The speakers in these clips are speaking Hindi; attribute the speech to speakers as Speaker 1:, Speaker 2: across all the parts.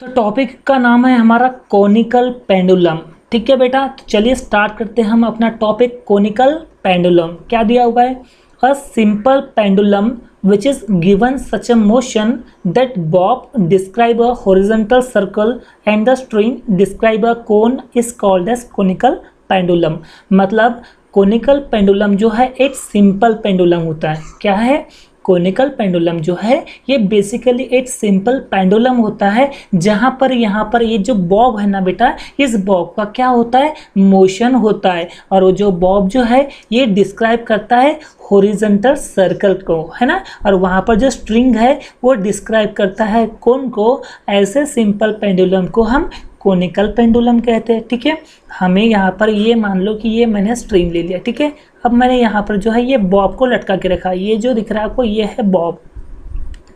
Speaker 1: तो टॉपिक का नाम है हमारा कोनिकल पेंडुलम। ठीक है बेटा, तो चलिए स्टार्ट करते हैं हम अपना टॉपिक कोनिकल पेंडुलम। क्या दिया हुआ है? A simple pendulum which is given such a motion that bob describe a horizontal circle and the string describe a cone is called as conical pendulum। मतलब कोनिकल पेंडुलम जो है एक सिंपल पेंडुलम होता है। क्या है? कोनिकल पेंडुलम जो है ये बेसिकली एक सिंपल पेंडुलम होता है जहां पर यहाँ पर ये जो बॉब है ना बेटा, इस बॉब का क्या होता है? मोशन होता है। और वो जो बॉब जो है ये डिस्क्राइब करता है हॉरिजॉन्टल सर्कल को, है ना। और वहाँ पर जो स्ट्रिंग है वो डिस्क्राइब करता है कोन को। ऐसे सिंपल पेंडुलम को हम कोनिकल पेंडुलम कहते हैं। ठीक है, हमें यहाँ पर ये मान लो कि ये मैंने स्ट्रिंग ले लिया। ठीक है, अब मैंने यहाँ पर जो है ये बॉब को लटका के रखा। ये जो दिख रहा है आपको ये है बॉब।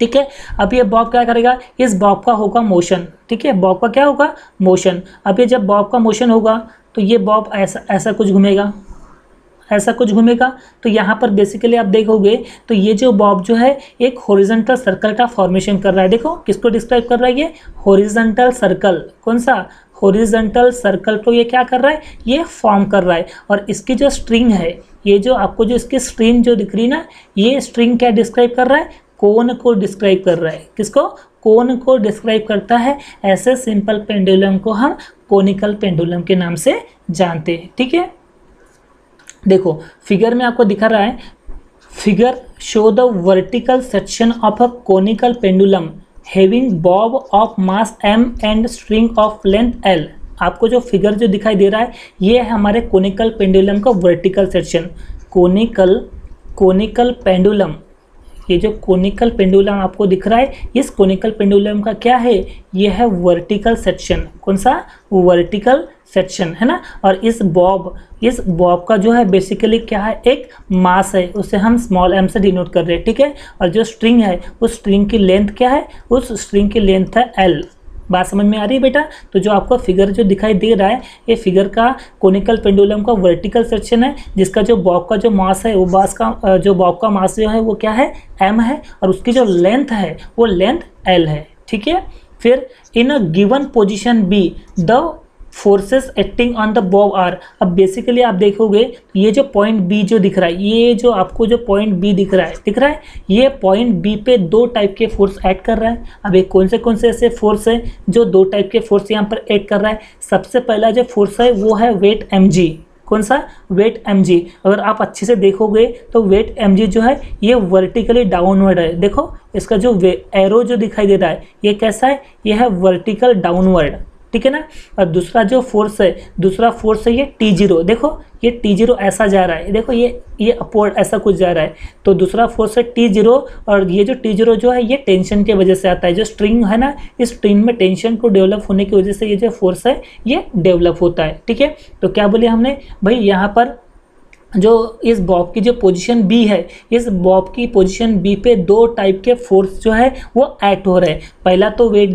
Speaker 1: ठीक है, अब ये बॉब क्या करेगा? इस बॉब का होगा मोशन। ठीक है, बॉब का क्या होगा? मोशन। अब ये जब बॉब का मोशन होगा तो ये बॉब ऐसा कुछ घूमेगा, ऐसा कुछ घूमेगा। तो यहाँ पर बेसिकली आप देखोगे तो ये जो बॉब जो है एक हॉरिजॉन्टल सर्कल का फॉर्मेशन कर रहा है। देखो किसको डिस्क्राइब कर रहा है? ये हॉरिजॉन्टल सर्कल। कौन सा? हॉरिजॉन्टल सर्कल को ये क्या कर रहा है? ये फॉर्म कर रहा है। और इसकी जो स्ट्रिंग है, ये जो आपको जो इसकी स्ट्रिंग जो दिख रही है ना, ये स्ट्रिंग क्या डिस्क्राइब कर रहा है? कोन को डिस्क्राइब कर रहा है। किसको? कोन को डिस्क्राइब करता है। ऐसे सिंपल पेंडुलम को हम कोनिकल पेंडुलम के नाम से जानते हैं। ठीक है, देखो फिगर में आपको दिखा रहा है, figure show the vertical section of a conical pendulum having Bob of mass m and string of length l। आपको जो फिगर जो दिखाई दे रहा है ये है हमारे कोनिकल पेंडुलम का वर्टिकल सेक्शन। कोनिकल पेंडुलम, ये जो कोनिकल पेंडुलम आपको दिख रहा है, इस कोनिकल पेंडुलम का क्या है? ये है वर्टिकल सेक्शन। कौन सा? वर्टिकल सेक्शन, है ना। और इस बॉब का जो है बेसिकली क्या है? एक मास है, उसे हम स्मॉल m से डिनोट कर रहे हैं। ठीक है, और जो स्ट्रिंग है उस स्ट्रिंग की लेंथ क्या है? उस स्ट्रिंग की लेंथ है l। बात समझ में आ रही है बेटा? तो जो आपको फिगर जो दिखाई दे रहा है ये फिगर का कोनिकल पेंडुलम का वर्टिकल सेक्शन है, जिसका जो बॉब का जो मास है वो बॉब का मास जो है वो क्या है? m है। और उसकी जो लेंथ है वो लेंथ l है। ठीक है, फिर in a given position b the forces acting on the bob R. अब बेसिकली आप देखोगे ये जो पॉइंट बी जो दिख रहा है, ये जो आपको जो पॉइंट बी दिख रहा है, ये पॉइंट बी पे दो टाइप के फोर्स ऐड कर रहा है। अब ये कौन से ऐसे फोर्स है जो दो टाइप के फोर्स यहाँ पर ऐड कर रहा है? सबसे पहला जो फोर्स है वो है वेट mg। कौन सा? Weight mg। अगर आप अच्छे से देखोगे तो वेट mg जो है ये वर्टिकली डाउनवर्ड है। देखो इसका जो एरो जो दिखाई दे रहा है ये कैसा है? ये है वर्टिकल डाउनवर्ड। ठीक है ना। और दूसरा फोर्स है ये T0। देखो ये T0 ऐसा जा रहा है, देखो ये अपवर्ड ऐसा कुछ जा रहा है। तो दूसरा फोर्स है T0। और ये जो T0 जो है ये टेंशन की वजह से आता है। जो स्ट्रिंग है ना, इस स्ट्रिंग में टेंशन को डेवलप होने की वजह से ये जो फोर्स है ये डेवलप होता है। ठीक है, तो क्या बोले हमने भाई? यहाँ पर जो इस बॉब की जो पोजीशन बी है, इस बॉब की पोजीशन बी पे दो टाइप के फोर्स जो है वो एक्ट हो रहे हैं। पहला तो वेट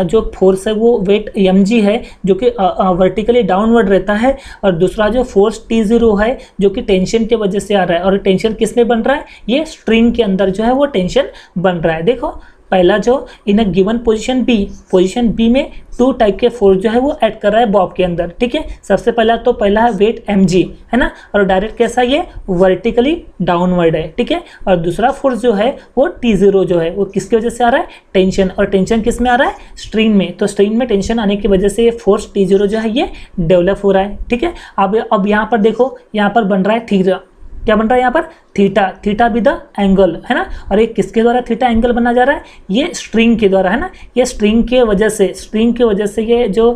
Speaker 1: जो फोर्स है वो वेट mg है जो कि वर्टिकली डाउनवर्ड रहता है। और दूसरा जो फोर्स T0 है जो कि टेंशन के वजह से आ रहा है। और टेंशन किस में बन रहा है? ये स्ट्रिंग के अंदर जो है वो टेंशन बन रहा है। देखो पहला जो इन अ गिवन पोजीशन बी में टू टाइप के फोर्स जो है वो ऐड कर रहा है बॉब के अंदर। ठीक है, सबसे पहला है वेट mg, है ना। और डायरेक्ट कैसा? ये वर्टिकली डाउनवर्ड है। ठीक है, और दूसरा फोर्स जो है वो T0 जो है वो किसकी वजह से आ रहा है? टेंशन। और टेंशन किस में आ रहा है? स्ट्रिंग में। तो स्ट्रिंग में टेंशन आने की वजह से ये फोर्स T0 जो है ये डेवलप हो रहा है। ठीक है, अब यहाँ पर देखो, यहाँ पर बन रहा है थीटा। क्या बन रहा है यहाँ पर? थीटा भी द एंगल, है ना। और ये किसके द्वारा थीटा एंगल बना जा रहा है? ये स्ट्रिंग के द्वारा, है ना। ये स्ट्रिंग के वजह से ये जो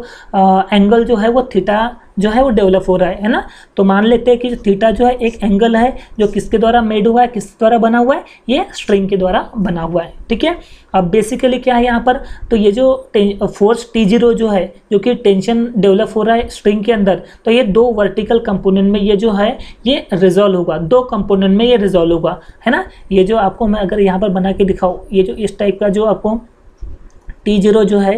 Speaker 1: एंगल जो है वो थीटा जो है वो डेवलप हो रहा है ना। तो मान लेते हैं कि थीटा जो है एक एंगल है जो किसके द्वारा मेड हुआ है, किस द्वारा बना हुआ है? ये स्ट्रिंग के द्वारा बना हुआ है। ठीक है, अब बेसिकली क्या है यहाँ पर? तो ये जो फोर्स T0 जो है जो कि टेंशन डेवलप हो रहा है स्ट्रिंग के अंदर, तो ये दो वर्टिकल कंपोनेंट में ये जो है ये रिजॉल्व होगा, दो कंपोनेंट में ये रिजॉल्व होगा, है ना। ये जो आपको मैं अगर यहाँ पर बना के दिखाऊँ, ये जो इस टाइप का जो आपको T0 जो है,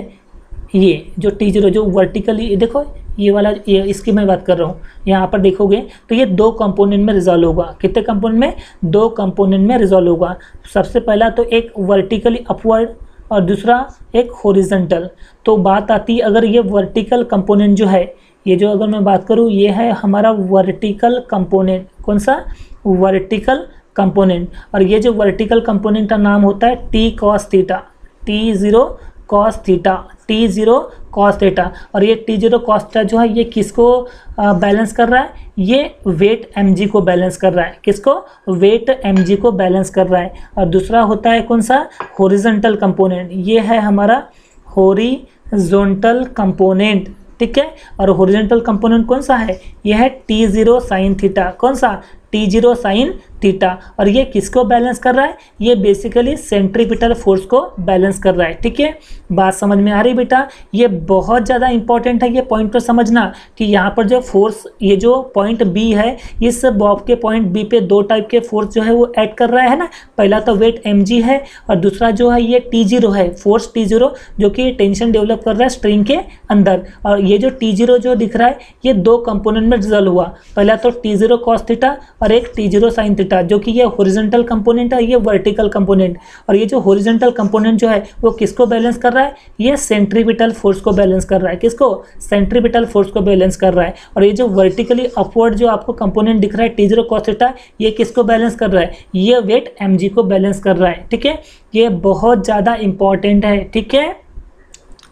Speaker 1: ये जो T0 जो वर्टिकली देखो ये वाला, ये इसकी मैं बात कर रहा हूँ। यहाँ पर देखोगे तो ये दो कंपोनेंट में रिजॉल्व होगा। कितने कंपोनेंट में? दो कंपोनेंट में रिजॉल्व होगा। सबसे पहला तो एक वर्टिकली अपवर्ड और दूसरा एक हॉरिजॉन्टल। तो बात आती है अगर ये वर्टिकल कंपोनेंट जो है, ये जो अगर मैं बात करूँ ये है हमारा वर्टिकल कंपोनेंट। कौन सा? Vertical component. और ये जो वर्टिकल कंपोनेंट का नाम होता है T cos theta, T0 cos theta, T0 cos theta. और ये T0 कॉस थीटा जो है ये किसको बैलेंस कर रहा है? ये वेट mg को बैलेंस कर रहा है। किसको? वेट mg को बैलेंस कर रहा है। और दूसरा होता है कौन सा? Horizontal component. ये है हमारा हॉरिजॉन्टल कंपोनेंट, ठीक है। और हॉरिजॉन्टल कंपोनेंट कौन सा है? यह है T0 साइन थीटा। कौन सा? T0 sine theta. और ये किसको बैलेंस कर रहा है? ये बेसिकली सेंट्रीपिटल फोर्स को बैलेंस कर रहा है, ठीक है। बात समझ में आ रही बेटा? ये बहुत ज़्यादा इंपॉर्टेंट है ये पॉइंट पर समझना कि यहाँ पर जो फोर्स, ये जो पॉइंट बी है, इस बॉब के पॉइंट बी पे दो टाइप के फोर्स जो है वो ऐड कर रहा है ना। पहला तो वेट mg है और दूसरा जो है ये T0 है, फोर्स T0 जो कि टेंशन डेवलप कर रहा है स्ट्रिंग के अंदर। और ये जो T0 जो दिख रहा है ये दो कंपोनेंट में रिजल्व हुआ। पहला तो T0 कॉस थीटा और एक T0 साइन थीटा, जो कि ये हॉरिजॉन्टल कंपोनेंट है, ये वर्टिकल कंपोनेंट। और ये जो हॉरिजॉन्टल कंपोनेंट जो है वो किसको बैलेंस कर रहा है? ये सेंट्रीपिटल फोर्स को बैलेंस कर रहा है। किसको? सेंट्रीपिटल फोर्स को बैलेंस कर रहा है। और ये जो वर्टिकली अपवर्ड जो आपको कंपोनेंट दिख रहा है T0 कॉस थीटा, ये किसको बैलेंस कर रहा है? ये वेट mg को बैलेंस कर रहा है, ठीक है। ये बहुत ज़्यादा इंपॉर्टेंट है, ठीक है।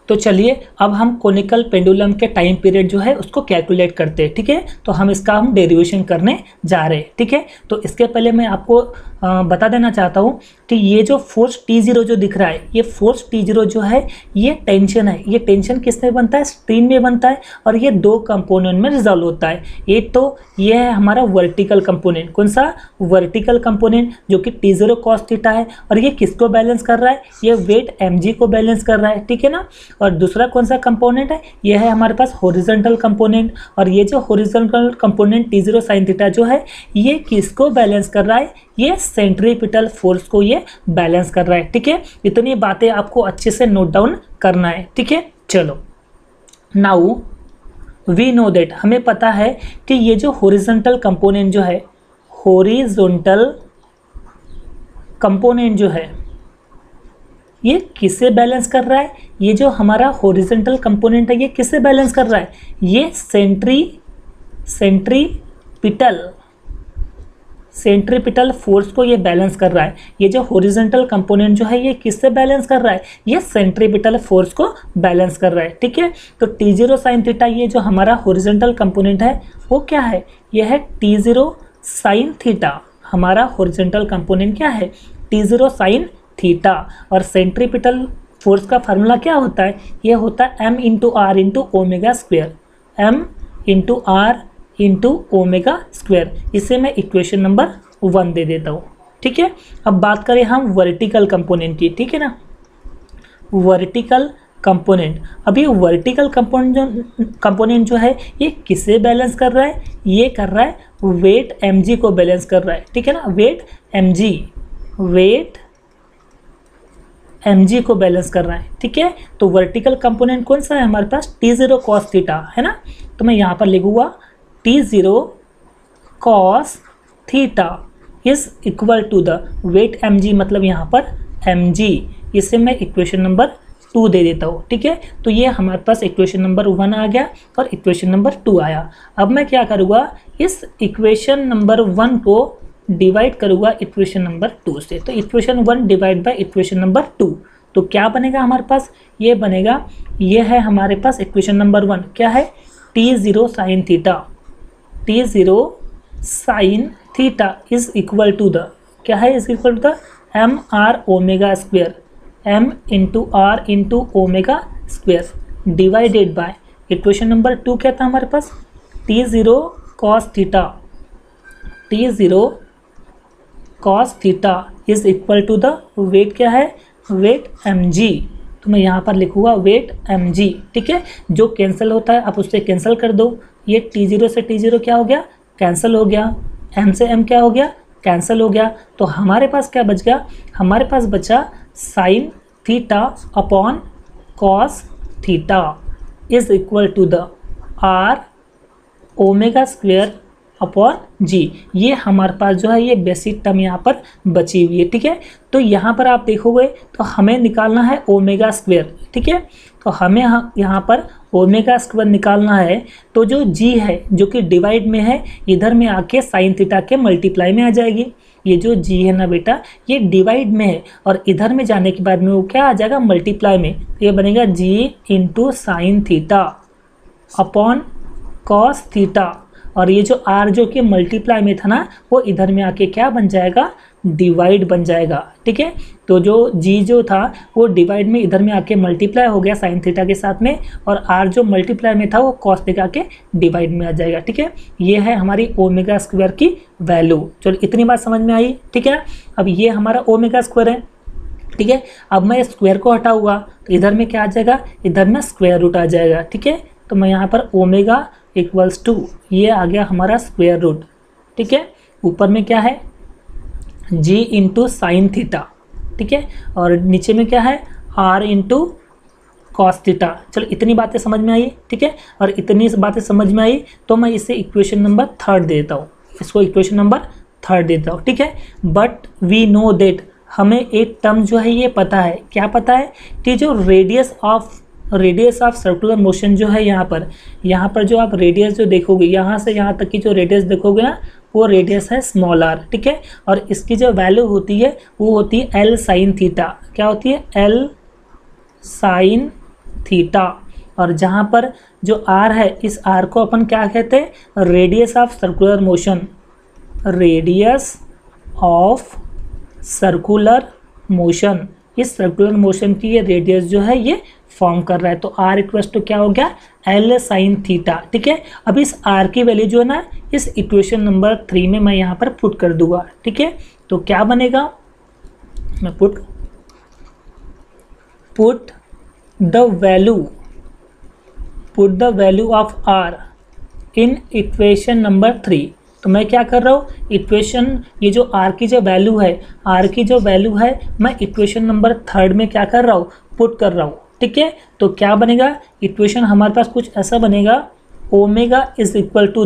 Speaker 1: तो चलिए अब हम कोनिकल पेंडुलम के टाइम पीरियड जो है उसको कैलकुलेट करते हैं, ठीक है। तो हम इसका डेरिवेशन करने जा रहे हैं, ठीक है। तो इसके पहले मैं आपको बता देना चाहता हूँ कि ये जो फोर्स T0 जो दिख रहा है, ये फोर्स T0 जो है ये टेंशन है। ये टेंशन किस में बनता है? स्ट्रीम में बनता है। और ये दो कंपोनेंट में रिजॉल्व होता है। एक तो ये है हमारा वर्टिकल कंपोनेंट। कौन सा? वर्टिकल कंपोनेंट जो कि T0 कॉस थीटा है। और ये किसको बैलेंस कर रहा है? ये वेट mg को बैलेंस कर रहा है, ठीक है ना। और दूसरा कौन सा कंपोनेंट है? ये है हमारे पास हॉरिजॉन्टल कंपोनेंट। और ये जो horizontal component T0 sine theta जो है ये किसको बैलेंस कर रहा है? ये सेंट्रीपिटल फोर्स को ये बैलेंस कर रहा है, ठीक है। इतनी बातें आपको अच्छे से नोट डाउन करना है, ठीक है। चलो, नाउ वी नो दैट, हमें पता है कि ये जो हॉरिजॉन्टल कंपोनेंट जो है, हॉरिजॉन्टल कंपोनेंट जो है ये किससे बैलेंस कर रहा है? ये जो हमारा हॉरिजॉन्टल कंपोनेंट है ये किससे बैलेंस कर रहा है? ये सेंट्रीपिटल फोर्स को ये बैलेंस कर रहा है। ये जो हॉरिजॉन्टल कंपोनेंट जो है ये किससे बैलेंस कर रहा है? ये सेंट्रीपिटल फोर्स को बैलेंस कर रहा है, ठीक है। तो T0 साइन थीटा ये जो हमारा हॉरिजॉन्टल कंपोनेंट है वो क्या है? ये है T0 साइन थीटा। हमारा हॉरिजॉन्टल कंपोनेंट क्या है? T0 sine theta. और सेंट्रीपिटल फोर्स का फार्मूला क्या होता है? ये होता है m into R into omega square, m into R into omega square. इसे मैं इक्वेशन नंबर 1 दे देता हूँ, ठीक है। अब बात करें हम वर्टिकल कंपोनेंट की, ठीक है ना। वर्टिकल कंपोनेंट, अभी वर्टिकल कंपोनेंट जो है ये किसे बैलेंस कर रहा है? ये कर रहा है वेट mg को बैलेंस कर रहा है, ठीक है ना। वेट mg को बैलेंस कर रहा है, ठीक है। तो वर्टिकल कंपोनेंट कौन सा है हमारे पास? T0 कॉस थीटा, है ना। तो मैं यहाँ पर लिखूंगा T0 cos theta is equal to the weight mg, मतलब यहाँ पर mg। इसे मैं इक्वेशन नंबर 2 दे देता हूँ, ठीक है। तो ये हमारे पास इक्वेशन नंबर 1 आ गया और इक्वेशन नंबर 2 आया। अब मैं क्या करूँगा? इस इक्वेशन नंबर 1 को डिवाइड करूँगा इक्वेशन नंबर 2 से। तो equation 1 divide by equation number 2, तो क्या बनेगा हमारे पास? ये बनेगा, ये है हमारे पास इक्वेशन नंबर 1 क्या है? T0 sine theta, T0 sine theta is equal to the क्या है? Is equal to the M R omega square, m into R into omega square divided by equation number 2 क्या था हमारे पास? T0 cos theta, T0 cos theta is equal to the weight क्या है? Weight mg। तो मैं यहाँ पर लिखूँगा वेट mg, ठीक है। जो कैंसिल होता है आप उससे कैंसिल कर दो। ये T0 से T0 क्या हो गया? कैंसिल हो गया। m से m क्या हो गया? कैंसिल हो गया। तो हमारे पास क्या बच गया? हमारे पास बचा sine theta upon cos theta is equal to the R omega square upon G. ये हमारे पास जो है ये बेसिक टर्म यहाँ पर बची हुई है, ठीक है। तो यहाँ पर आप देखोगे तो हमें निकालना है ओमेगा स्क्वायर, ठीक है। तो हमें यहाँ पर ओमेगा स्क्वायर निकालना है, तो जो जी है जो कि डिवाइड में है, इधर में आके साइन थीटा के मल्टीप्लाई में आ जाएगी। ये जो जी है ना बेटा, ये डिवाइड में है और इधर में जाने के बाद में वो क्या आ जाएगा, मल्टीप्लाई में। तो ये बनेगा G into sine theta upon cos theta, और ये जो आर जो कि मल्टीप्लाई में था ना, वो इधर में आके क्या बन जाएगा, डिवाइड बन जाएगा, ठीक है। तो जो जी जो था वो डिवाइड में इधर में आके मल्टीप्लाई हो गया साइन थीटा के साथ में, और आर जो मल्टीप्लाई में था वो कॉस थीटा के डिवाइड में आ जाएगा, ठीक है। ये है हमारी ओमेगा स्क्वायर की वैल्यू। चलो इतनी बात समझ में आई, ठीक है। अब ये हमारा ओमेगा स्क्वायर है, ठीक है। अब मैं स्क्वायर को हटाऊंगा तो इधर में क्या आ जाएगा, इधर में स्क्वायर रूट आ जाएगा, ठीक है। तो मैं यहाँ पर ओमेगा इक्वल्स टू, ये आ गया हमारा स्क्वायर रूट, ठीक है। ऊपर में क्या है, जी इंटू साइन थीटा, ठीक है, और नीचे में क्या है, आर इंटू कॉस थीटा। चलो इतनी बातें समझ में आई, ठीक है। और इतनी बातें समझ में आई तो मैं इसे इक्वेशन नंबर 3 देता हूँ, इसको इक्वेशन नंबर 3 देता हूँ, ठीक है। बट वी नो दैट, हमें एक टर्म जो है ये पता है, क्या पता है, कि जो रेडियस ऑफ सर्कुलर मोशन जो है यहाँ पर जो आप रेडियस जो देखोगे, यहाँ से यहाँ तक की जो रेडियस देखोगे ना, वो रेडियस है स्मॉल आर, ठीक है। और इसकी जो वैल्यू होती है वो होती है एल साइन थीटा। क्या होती है, एल साइन थीटा। और जहाँ पर जो आर है, इस आर को अपन क्या कहते हैं, radius of circular motion, radius of circular motion. इस सर्कुलर मोशन की ये रेडियस जो है ये फॉर्म कर रहा है। तो आर इक्वल्स टू क्या हो गया, एल साइन थीटा, ठीक है। अब इस आर की वैल्यू जो है ना, इस इक्वेशन नंबर 3 में मैं यहाँ पर पुट कर दूंगा, ठीक है। तो क्या बनेगा, मैं put the value of R in equation number 3। तो मैं क्या कर रहा हूँ, इक्वेशन, ये जो आर की जो वैल्यू है, मैं इक्वेशन नंबर 3 में क्या कर रहा हूँ, पुट कर रहा हूँ, ठीक है। तो क्या बनेगा, इक्वेशन हमारे पास कुछ ऐसा बनेगा, omega is equal to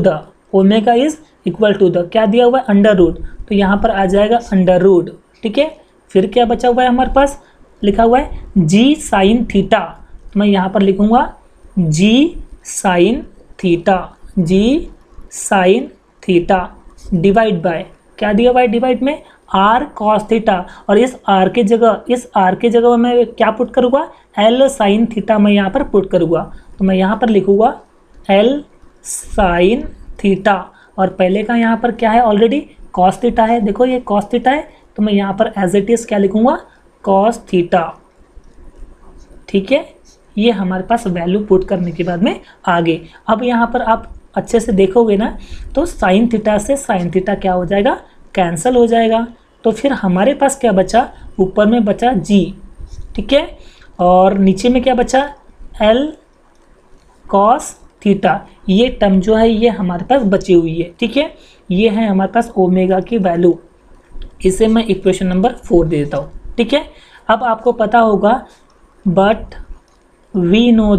Speaker 1: the क्या दिया हुआ है, अंडर रूट। तो यहाँ पर आ जाएगा अंडर रूट, ठीक है। फिर क्या बचा हुआ है हमारे पास, लिखा हुआ है जी साइन थीटा। तो मैं यहाँ पर लिखूंगा जी साइन थीटा डिवाइड बाय, क्या दिया हुआ है डिवाइड में, आर कॉस थीटा। और इस आर के जगह मैं क्या पुट करूँगा, एल साइन थीटा मैं यहाँ पर पुट करूँगा। तो मैं यहाँ पर लिखूँगा एल साइन थीटा, और पहले का यहाँ पर क्या है, ऑलरेडी कॉस थीटा है, देखो ये कॉस थीटा है, तो मैं यहाँ पर एज इट इज क्या लिखूँगा, कॉस थीटा, ठीक है। ये हमारे पास वैल्यू पुट करने के बाद में आगे, अब यहाँ पर आप अच्छे से देखोगे ना, तो साइन थीटा से साइन थीटा क्या हो जाएगा, कैंसिल हो जाएगा। तो फिर हमारे पास क्या बचा, ऊपर में बचा जी, ठीक है, और नीचे में क्या बचा, एल कॉस थीटा। ये टर्म जो है ये हमारे पास बची हुई है, ठीक है। ये है हमारे पास ओमेगा की वैल्यू, इसे मैं इक्वेशन नंबर 4 दे देता हूँ, ठीक है। अब आपको पता होगा, बट वी नो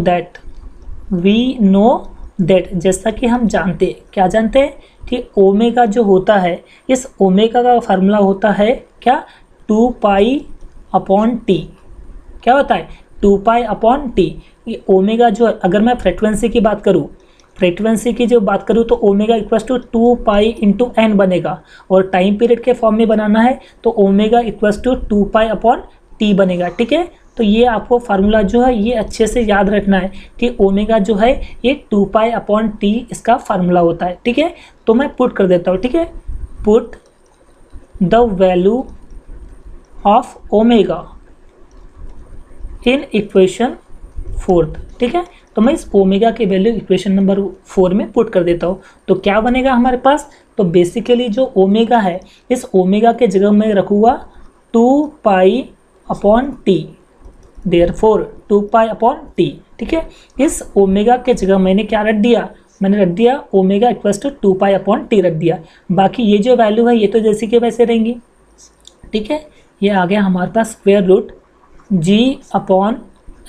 Speaker 1: दैट, जैसा कि हम जानते हैं, क्या जानते हैं, कि ओमेगा जो होता है, इस ओमेगा का फार्मूला होता है क्या, 2 पाई अपॉन टी। क्या होता है, 2 पाई अपॉन टी। ये ओमेगा जो है, अगर मैं फ्रीक्वेंसी की बात करूँ तो omega equals to 2 pi into N बनेगा, और टाइम पीरियड के फॉर्म में बनाना है तो omega equals to 2 pi upon T बनेगा, ठीक है। तो ये आपको फार्मूला जो है ये अच्छे से याद रखना है कि ओमेगा जो है ये 2 पाई अपॉन टी इसका फार्मूला होता है, ठीक है। तो मैं पुट कर देता हूँ, ठीक है, put the value of omega in equation 4, ठीक है। तो मैं इस ओमेगा की वैल्यू इक्वेशन नंबर 4 में पुट कर देता हूँ। तो क्या बनेगा हमारे पास, तो बेसिकली जो ओमेगा है, इस ओमेगा के जगह मैं रखूँगा 2 pi upon T, therefore 2 pi upon T, ठीक है। इस ओमेगा के जगह मैंने क्या रख दिया, मैंने रख दिया omega equals to 2 pi upon T रख दिया। बाकी ये जो वैल्यू है ये तो जैसी के वैसे रहेंगी, ठीक है। ये आ गया हमारे पास स्क्वायर रूट जी अपॉन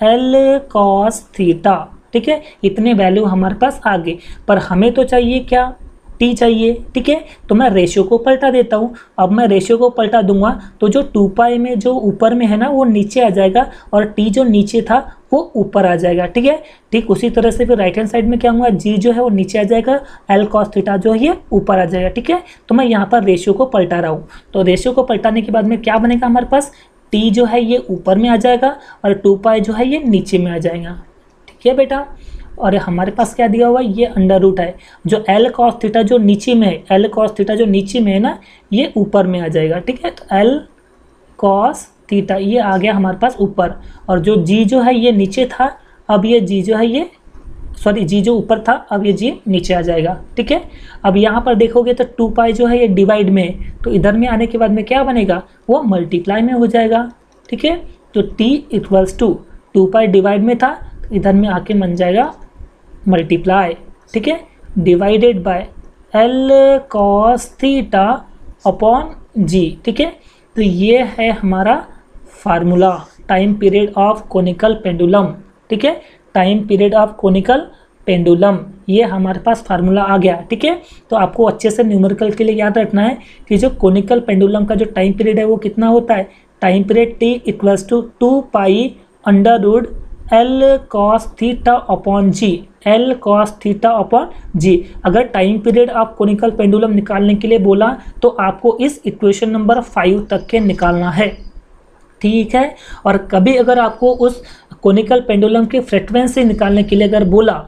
Speaker 1: एल कॉस थीटा, ठीक है। इतने वैल्यू हमारे पास आ गए, पर हमें तो चाहिए क्या, टी चाहिए, ठीक है। तो मैं रेशियो को पलटा देता हूँ। अब मैं रेशियो को पलटा दूंगा तो जो 2 पाई में जो ऊपर में है ना वो नीचे आ जाएगा और टी जो नीचे था वो ऊपर आ जाएगा, ठीक है। ठीक उसी तरह से फिर राइट हैंड साइड में क्या होगा, जी जो है वो नीचे आ जाएगा, एल कॉस थीटा जो है ये ऊपर आ जाएगा, ठीक है। तो मैं यहाँ पर रेशियो को पलटा रहा हूँ। तो रेशियो को पलटाने के बाद में क्या बनेगा हमारे पास, टी जो है ये ऊपर में आ जाएगा और 2 पाई जो है ये नीचे में आ जाएगा, ठीक है बेटा। और हमारे पास क्या दिया हुआ है, ये अंडर रूट है। जो एल कॉस थीटा जो नीचे में है, एल कॉस थीटा जो नीचे में है ना ये ऊपर में आ जाएगा, ठीक है। तो एल कॉस थीटा ये आ गया हमारे पास ऊपर, और जो जी जो है ये नीचे था, अब ये जी जो है ये सॉरी जी जो ऊपर था अब ये जी नीचे आ जाएगा, ठीक है। अब यहाँ पर देखोगे तो 2 पाई जो है ये डिवाइड में, तो इधर में आने के बाद में क्या बनेगा, वो मल्टीप्लाई में हो जाएगा, ठीक है। तो t equals to 2 pi divide में था तो इधर में आके बन जाएगा मल्टीप्लाई, ठीक है, divided by L cos theta upon G, ठीक है। तो ये है हमारा formula time period of conical pendulum, ठीक है, time period of conical pendulum, ये हमारे पास फार्मूला आ गया, ठीक है। तो आपको अच्छे से न्यूमेरिकल के लिए याद रखना है कि जो कोनिकल पेंडुलम का जो टाइम पीरियड है वो कितना होता है, time period T equals to 2 pi under root L cos theta upon G, L cos theta upon G. अगर टाइम पीरियड आप कोनिकल पेंडुलम निकालने के लिए बोला तो आपको इस इक्वेशन नंबर 5 तक के निकालना है, ठीक है। और कभी अगर आपको उस कोनिकल पेंडुलम की फ्रीक्वेंसी निकालने के लिए अगर बोला,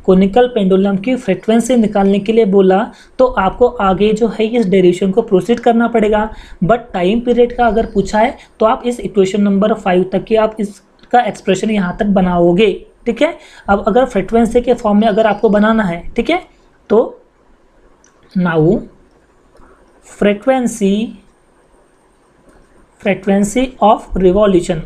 Speaker 1: कोनिकल पेंडुलम की फ्रीक्वेंसी निकालने के लिए बोला तो आपको आगे जो है इस डेरिवेशन को प्रोसीड करना पड़ेगा। बट टाइम पीरियड का अगर पूछा है तो आप इस इक्वेशन नंबर 5 तक की आप इसका एक्सप्रेशन यहाँ तक बनाओगे, ठीक है। अब अगर फ्रीक्वेंसी के फॉर्म में अगर आपको बनाना है, ठीक है, तो now frequency of revolution,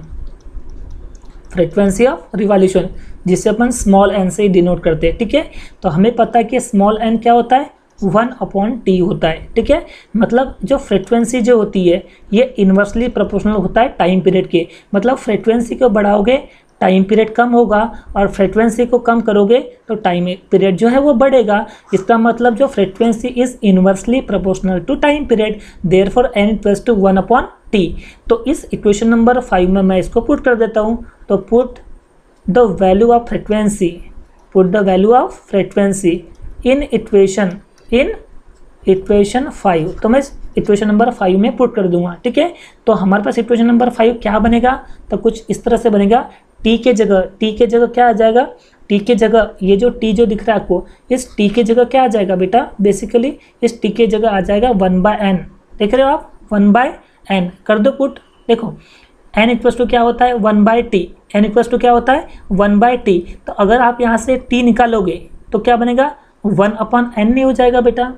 Speaker 1: frequency of revolution जिसे अपन स्मॉल एन से डिनोट करते हैं, ठीक है। तो हमें पता है कि स्मॉल एन क्या होता है, 1/t होता है, ठीक है। मतलब जो फ्रीक्वेंसी जो होती है ये इन्वर्सली प्रोपोर्शनल होता है टाइम पीरियड के, मतलब फ्रीक्वेंसी को बढ़ाओगे टाइम पीरियड कम होगा और फ्रीक्वेंसी को कम करोगे तो टाइम पीरियड जो है वो बढ़ेगा। इसका मतलब जो frequency is inversely proportional to time period, therefore n equals to 1/t। तो इस इक्वेशन नंबर 5 में मैं इसको पुट कर देता हूँ। तो put the value of frequency, put the value of frequency in equation 5। तो मैं इक्वेशन नंबर 5 में पुट कर दूंगा, ठीक है। तो हमारे पास इक्वेशन नंबर 5 क्या बनेगा, तो कुछ इस तरह से बनेगा। t के जगह क्या आ जाएगा, t के जगह ये जो t जो दिख रहा है आपको, इस t के जगह क्या आ जाएगा बेटा, बेसिकली इस t के जगह आ जाएगा 1/n, देख रहे हो आप, 1/n कर दो पुट। देखो n इक्वल्स टू क्या होता है 1/t, n इक्वल्स टू क्या होता है 1/t। तो अगर आप यहाँ से t निकालोगे तो क्या बनेगा 1/n नहीं हो जाएगा बेटा,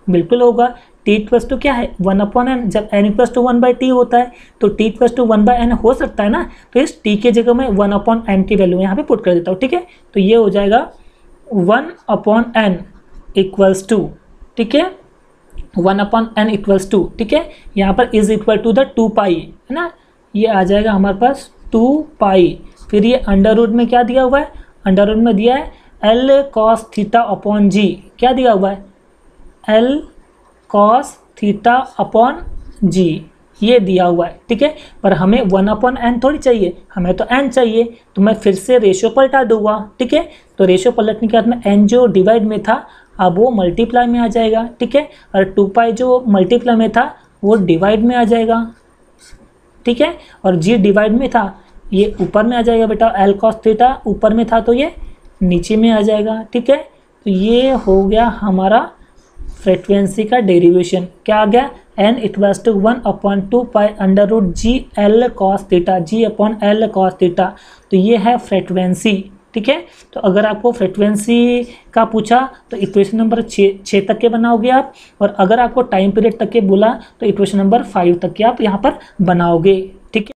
Speaker 1: बिल्कुल होगा। t इक्वल्स टू क्या है 1/n, जब n इक्वल्स टू 1/t होता है तो t इक्वल्स टू 1/n हो सकता है ना। तो इस t के जगह में 1/n की वैल्यू यहाँ पे पुट कर देता हूँ, ठीक है। तो ये हो जाएगा 1/n इक्वल्स टू, ठीक है, 1/n इक्वल्स टू, ठीक है। यहाँ पर इज इक्वल टू द 2 पाई है ना, ये आ जाएगा हमारे पास 2 पाई। फिर ये अंडर रूट में क्या दिया हुआ है, अंडर रूट में दिया है एल कॉस थीटा अपॉन जी, क्या दिया हुआ है L cos theta upon G, ये दिया हुआ है, ठीक है। पर हमें 1/n थोड़ी चाहिए, हमें तो n चाहिए। तो मैं फिर से रेशियो पलटा दूंगा, ठीक है। तो रेशियो पलटने के बाद में n जो डिवाइड में था अब वो मल्टीप्लाई में आ जाएगा, ठीक है। और 2 पाई जो मल्टीप्लाई में था वो डिवाइड में आ जाएगा, ठीक है। और g डिवाइड में था ये ऊपर में आ जाएगा बेटा, एल कॉस थीटा ऊपर में था तो ये नीचे में आ जाएगा, ठीक है। तो ये हो गया हमारा फ्रीक्वेंसी का डेरिवेशन, क्या आ गया n equals to 1/2 pi under root G L cos theta, G upon L cos theta. तो ये है फ्रीक्वेंसी, ठीक है। तो अगर आपको फ्रीक्वेंसी का पूछा तो इक्वेशन नंबर 6 तक के बनाओगे आप, और अगर आपको टाइम पीरियड तक के बोला तो इक्वेशन नंबर 5 तक के आप यहाँ पर बनाओगे, ठीक है।